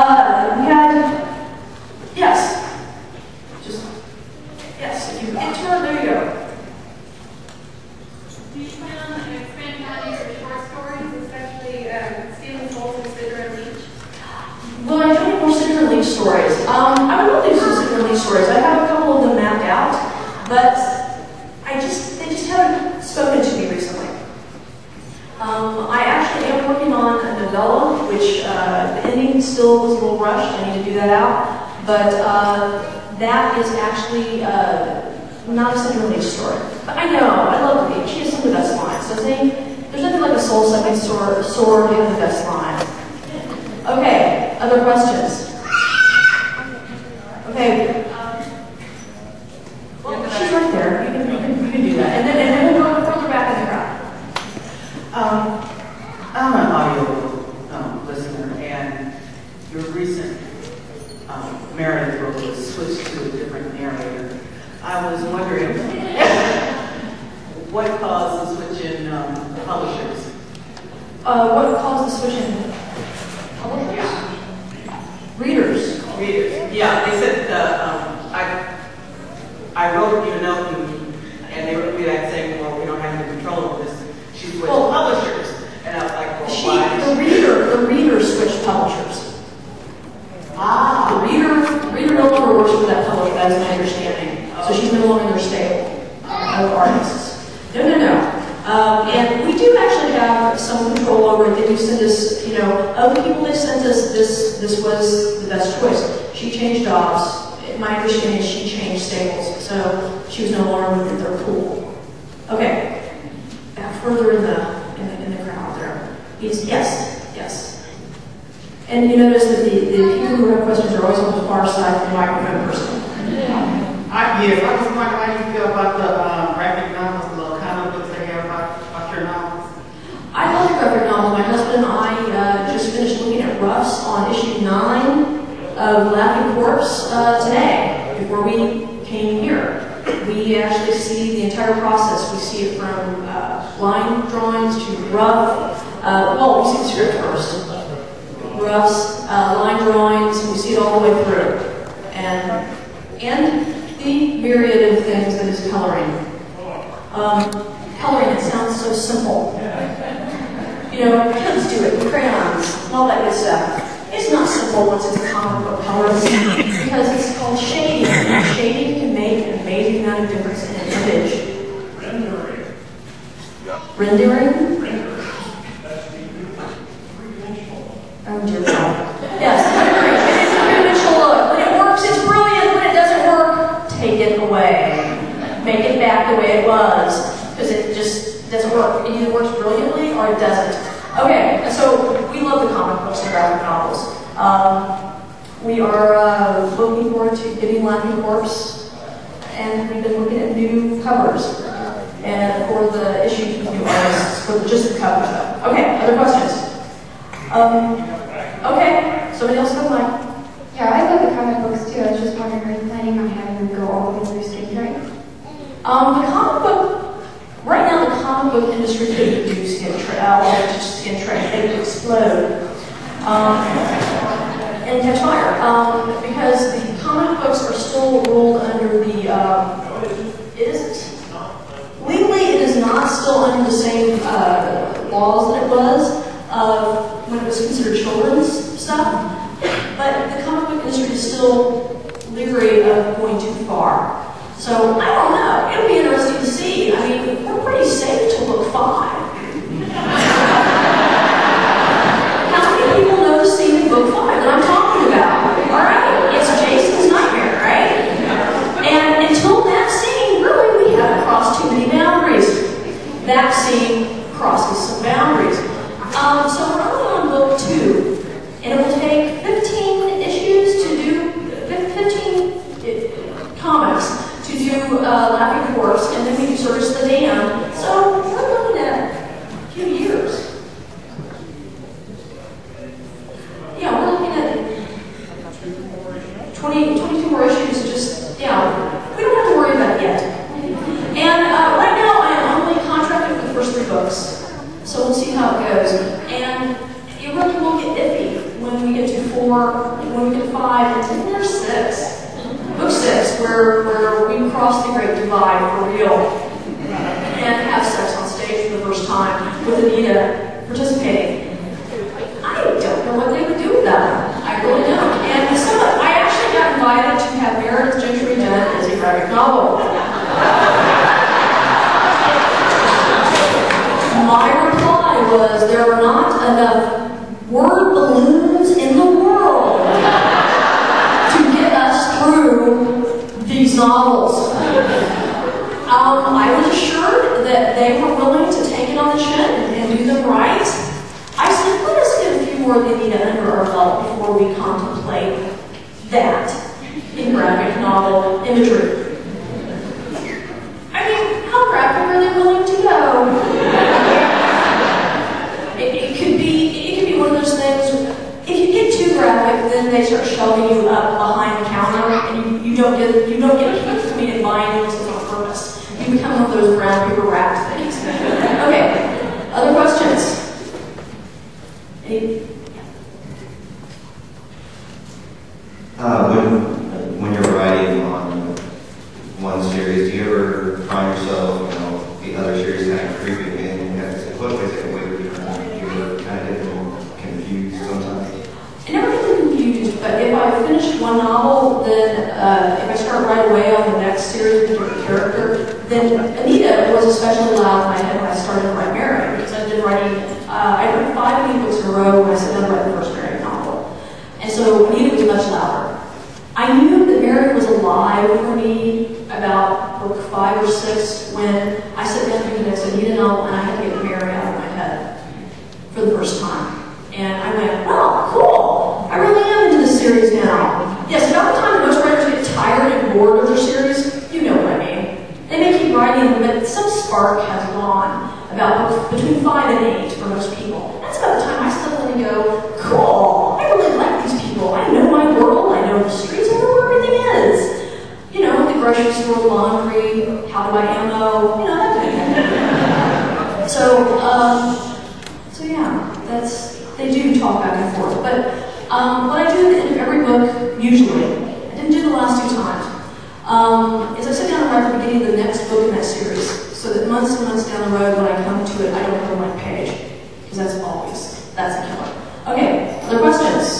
We had, yes, just, yes, if you enter, there you go. Do you plan on expanding on your short stories, especially Stealing Souls and Sidra and Leech? Will I do any more Sidra and Leech stories? I would love to do some Sidra and Leech stories. I have a couple of them mapped out, but they just haven't spoken to me recently. I actually am working on a novella, which the ending still was a little rushed. I need to do that out. But that is actually not a Sidra and Leech story. But I know, I love Leech. She has some of the best lines. So there's nothing like a soul-sucking sword having the best lines. Okay, other questions? Okay. Well, she's right there. You can do that. And then we'll go further back in the crowd. I'm an audio listener, and your recent Meredith book was switched to a different narrator. I was wondering what caused the switch in publishers? What caused the switch in publishers? Yeah. Readers. Readers. Yeah, they said I wrote you a note and they wrote me back saying, well, we don't have any control over this. She switched publishers. And I was like, well, why? The reader switched publishers. Ah. The reader no longer works for that publisher, that is my understanding. So she's no longer in their stable of artists. No. And we do actually have some control over it. They do send us, of the people they sent us, this was the best choice. She changed jobs. My understanding is she changed stables, so she was no longer within their pool. Okay, further in the crowd there. Yes. And you notice that the people who have questions are always on the far side from the microphone person. Yes, I was wondering how you feel about the graphic novels, the little comic books they have about your novels. I love the graphic novels. My husband and I just finished looking at roughs on issue 9 of Laughing Corpse today, before we came here. We actually see the entire process. We see it from line drawings to rough. Well, we see the script first. Roughs, line drawings, we see it all the way through. And the myriad of things that is coloring. Coloring, it sounds so simple. Kids do it with crayons and all that good stuff. It's not simple once it's a comic book coloring, because it's called shading. And shading can make an amazing amount of difference in an image. Rendering. Rendering? Oh dear God. Yes, rendering. It's a three-dimensional look. When it works, it's brilliant. When it doesn't work, take it away. Make it back the way it was, because it just doesn't work. It either works brilliantly or it doesn't. Okay, so we love the comic books and graphic novels. We are looking forward to getting Laughing Corpse, and we've been looking at new covers. And for the issues with new artists, for just the covers though. Okay, other questions? Okay, somebody else have a mic. Yeah, I love the comic books too. I was just wondering, are you planning on having them go all the way through stage right? The comic book, right now the comic book industry could do skin trade. They would explode and catch fire because the comic books are still ruled under the, legally it is not still under the same laws that it was when it was considered children's stuff, but the comic book industry is still leery of going too far. So, I don't know. It'll be interesting to see. I mean, we're pretty safe to book 5. How many people know the scene in book 5 that I'm talking about? Alright, it's Jason's nightmare, right? And until that scene, really, we haven't crossed too many boundaries. That scene crosses some boundaries. So we're only on book 2, and it will take 15 issues to do, 15 comics to do Laughing Corpse, and then we do Circus the Dam. So we're looking at a few years. Yeah, we're looking at 22 more issues. We don't have to worry about it yet. And right now, I am only contracted for the first 3 books, so we'll see how it goes. And it really will get iffy when we get to 4 4, when we get 5, and then there's 6. Book 6, where we cross the great divide for real and have sex on stage for the first time with Anita participating. I don't know what they would do with that. I really don't. And so I actually got invited to have Meredith Gentry done as a graphic novel. My reply was there were not enough word balloons in the world to get us through these novels. I was assured that they were willing to take it on the chin and do them right. I said, let us get a few more than Anita under our belt before we contemplate that in graphic novel imagery. I mean, how graphic are they willing to go? It could be one of those things. If you get too graphic, then they start shelving you up behind the counter, and you don't get convenient bindings on purpose. You become one of those brown paper wrapped things. Okay. Other questions? When you're writing on one series, do you ever find yourself, the other series kind of creeping in? What was it? You're kind of getting confused sometimes? I never get confused, but if I finish one novel, then if I start right away on the next series with a different character, then Anita was especially loud in my head when I started to write Mary, because I've been writing, I wrote 5 Anita books in a row when I sat down to write the first Mary novel. And so Anita was much louder. I knew that Mary was alive for me about book 5 or 6 when I sat down to do the next Anita novel and I had to get Mary out of my head for the first time. And I went, oh, cool. I really am into this series now. Yes, about the time that most writers get tired and bored of their series, you know what I mean. They may keep writing them, but some spark has gone about between 5 and 8 for most people. That's about the time I suddenly go, cool, I really like these people. I know my world, I know the streets, I know where everything is. The grocery store, laundry, how to buy ammo, that kind of thing. So yeah, they do talk back and forth. But what I do at the end of every book, usually, I didn't do the last 2 times, is I sit down and write the beginning of the next book in that series, so that months and months down the road, when I come to it, I don't have a blank page, because that's a killer. Okay, other questions?